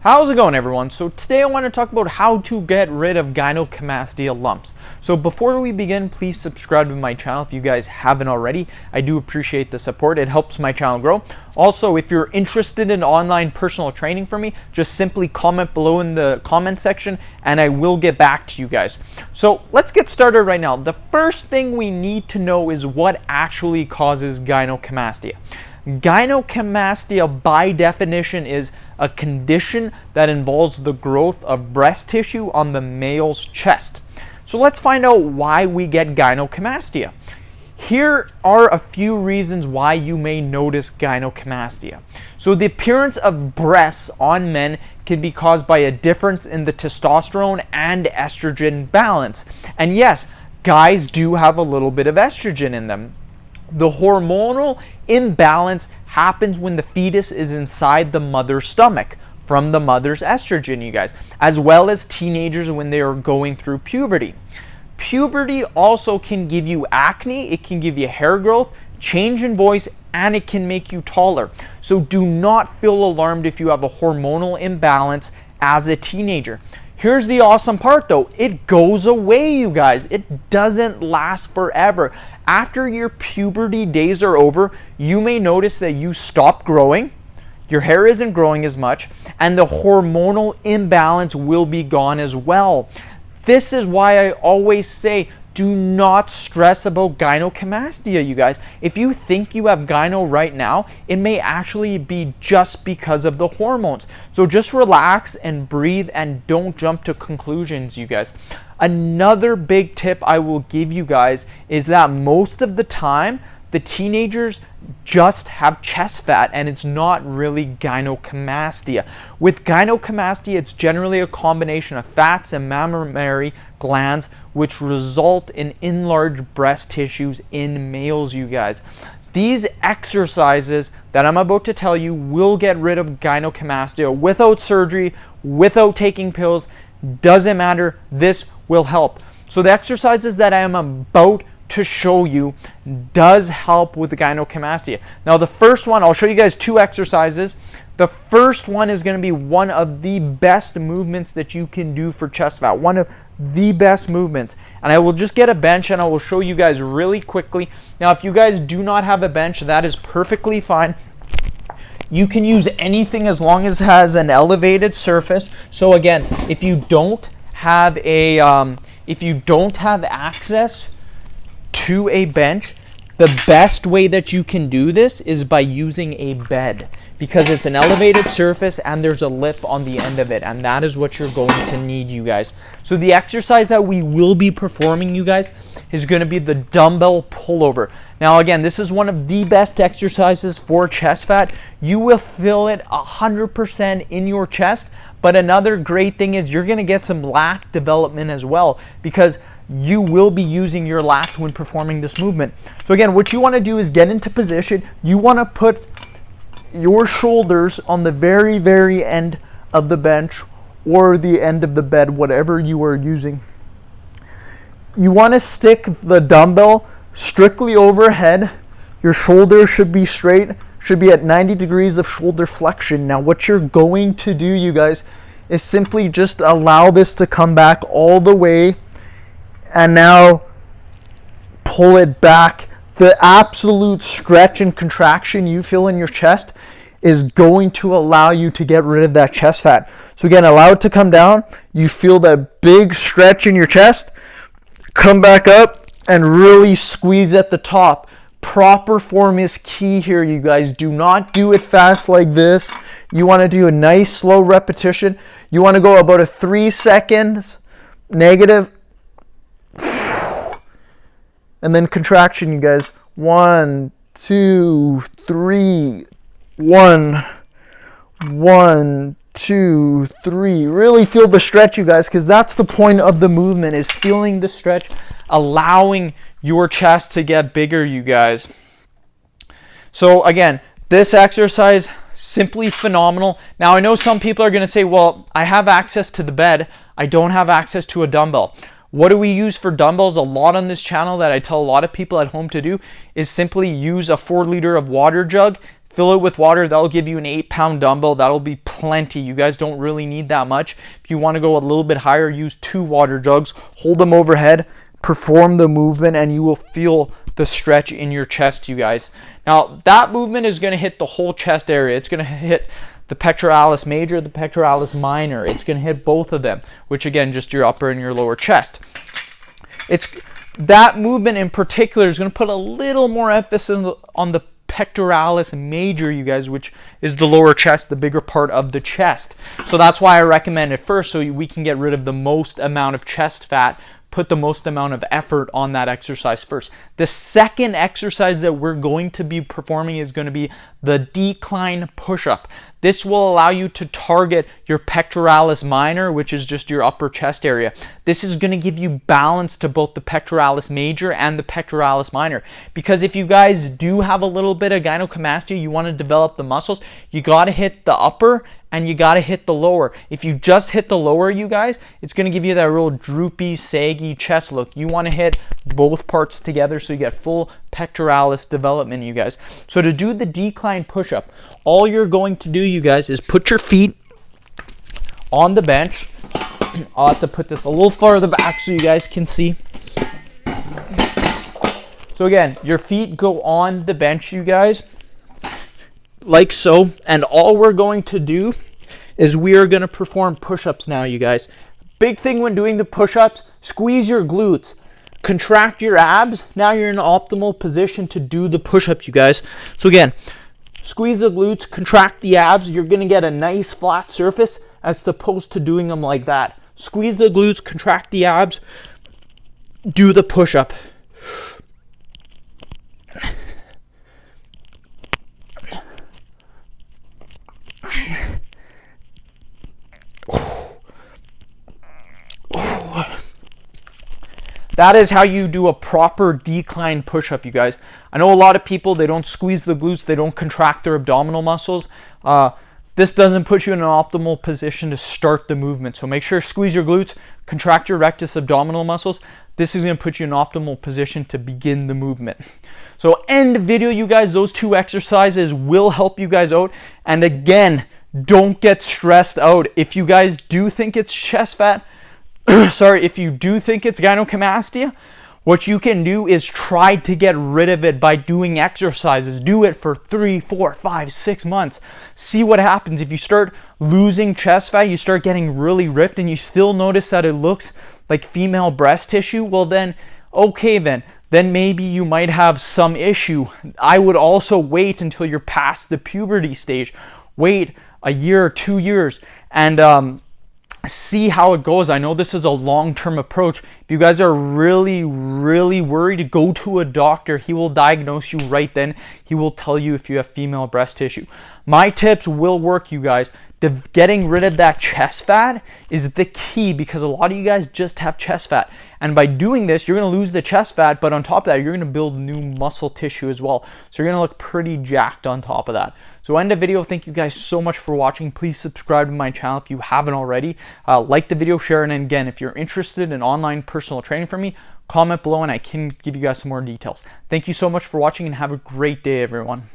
How's it going, everyone? So today I want to talk about how to get rid of gynecomastia lumps. So before we begin, please subscribe to my channel if you guys haven't already. I do appreciate the support. It helps my channel grow. Also, if you're interested in online personal training from me, just simply comment below in the comment section and I will get back to you guys. So let's get started right now. The first thing we need to know is what actually causes gynecomastia. Gynecomastia, by definition, is a condition that involves the growth of breast tissue on the male's chest. So let's find out why we get gynecomastia. Here are a few reasons why you may notice gynecomastia. So the appearance of breasts on men can be caused by a difference in the testosterone and estrogen balance. And yes, guys do have a little bit of estrogen in them. The hormonal imbalance happens when the fetus is inside the mother's stomach from the mother's estrogen, you guys, as well as teenagers when they are going through puberty. Puberty also can give you acne, it can give you hair growth, change in voice, and it can make you taller. So do not feel alarmed if you have a hormonal imbalance as a teenager. Here's the awesome part though, it goes away, you guys. It doesn't last forever. After your puberty days are over, you may notice that you stop growing, your hair isn't growing as much, and the hormonal imbalance will be gone as well. This is why I always say, do not stress about gynecomastia, you guys. If you think you have gyno right now, it may actually be just because of the hormones. So just relax and breathe and don't jump to conclusions, you guys. Another big tip I will give you guys is that most of the time, the teenagers just have chest fat and it's not really gynecomastia. With gynecomastia, it's generally a combination of fats and mammary glands which result in enlarged breast tissues in males, you guys. These exercises that I'm about to tell you will get rid of gynecomastia without surgery, without taking pills. Doesn't matter, this will help. So the exercises that I am about to show you does help with the gynecomastia. Now the first one, I'll show you guys two exercises. The first one is going to be one of the best movements that you can do for chest fat. One of the best movements. And I will just get a bench and I will show you guys really quickly. Now if you guys do not have a bench, that is perfectly fine. You can use anything as long as it has an elevated surface. So again, if you don't have access to a bench, the best way that you can do this is by using a bed, because it's an elevated surface and there's a lip on the end of it, and that is what you're going to need, you guys. So the exercise that we will be performing, you guys, is going to be the dumbbell pullover. Now again, this is one of the best exercises for chest fat. You will feel it 100% in your chest, but another great thing is you're going to get some lat development as well, because you will be using your lats when performing this movement. So again, what you want to do is get into position. You want to put your shoulders on the very, very end of the bench or the end of the bed, whatever you are using. You want to stick the dumbbell strictly overhead. Your shoulders should be straight, should be at 90 degrees of shoulder flexion. Now what you're going to do, you guys, is simply just allow this to come back all the way and now pull it back. The absolute stretch and contraction you feel in your chest is going to allow you to get rid of that chest fat. So again, allow it to come down. You feel that big stretch in your chest. Come back up and really squeeze at the top. Proper form is key here, you guys. Do not do it fast like this. You want to do a nice slow repetition. You want to go about a 3 seconds negative, and then contraction, you guys. 1, 2, 3. 1, 2, 3. Really feel the stretch, you guys, because that's the point of the movement, is feeling the stretch, allowing your chest to get bigger, you guys. So again, this exercise, simply phenomenal. Now I know some people are going to say, well, I have access to the bed, I don't have access to a dumbbell. What do we use for dumbbells a lot on this channel that I tell a lot of people at home to do is simply use a 4 liter of water jug, fill it with water. That'll give you an 8-pound dumbbell. That'll be plenty. You guys don't really need that much. If you want to go a little bit higher, use 2 water jugs, hold them overhead, perform the movement, and you will feel the stretch in your chest, you guys. Now, that movement is going to hit the whole chest area. It's going to hit the pectoralis major, the pectoralis minor. It's going to hit both of them, which again, just your upper and your lower chest. That movement in particular is going to put a little more emphasis on the pectoralis major, you guys, which is the lower chest, the bigger part of the chest. So that's why I recommend it first, so we can get rid of the most amount of chest fat, put the most amount of effort on that exercise first. The second exercise that we're going to be performing is going to be the decline push-up. This will allow you to target your pectoralis minor, which is just your upper chest area. This is going to give you balance to both the pectoralis major and the pectoralis minor. Because if you guys do have a little bit of gynecomastia, you want to develop the muscles, you got to hit the upper and you got to hit the lower. If you just hit the lower, you guys, it's going to give you that real droopy, saggy chest look. You want to hit both parts together so you get full pectoralis development, you guys. So to do the decline push-up, all you're going to do, you guys, is put your feet on the bench. I'll have to put this a little farther back so you guys can see. So again, your feet go on the bench, you guys, like so, and all we're going to do is we are going to perform push-ups now, you guys. Big thing when doing the push-ups, squeeze your glutes, contract your abs. Now you're in an optimal position to do the push-ups, you guys. So again, squeeze the glutes, contract the abs. You're going to get a nice flat surface as opposed to doing them like that. Squeeze the glutes, contract the abs, do the push-up. That is how you do a proper decline push-up, you guys. I know a lot of people, they don't squeeze the glutes, they don't contract their abdominal muscles. This doesn't put you in an optimal position to start the movement. So make sure to squeeze your glutes, contract your rectus abdominal muscles. This is going to put you in an optimal position to begin the movement. So end video, you guys. Those 2 exercises will help you guys out. And again, don't get stressed out. If you guys do think it's chest fat, if you do think it's gynecomastia, what you can do is try to get rid of it by doing exercises. Do it for 3, 4, 5, 6 months. See what happens. If you start losing chest fat, you start getting really ripped, and you still notice that it looks like female breast tissue, well then, okay then maybe you might have some issue. I would also wait until you're past the puberty stage. Wait a year or 2 years and see how it goes. I know this is a long-term approach. If you guys are really worried, go to a doctor. He will diagnose you right then. He will tell you if you have female breast tissue. My tips will work, you guys. Getting rid of that chest fat is the key, because a lot of you guys just have chest fat. And by doing this, you're going to lose the chest fat, but on top of that, you're going to build new muscle tissue as well. So you're going to look pretty jacked on top of that. So end the video. Thank you guys so much for watching. Please subscribe to my channel if you haven't already. Like the video, share, and again, if you're interested in online personal training from me, comment below and I can give you guys some more details. Thank you so much for watching and have a great day, everyone.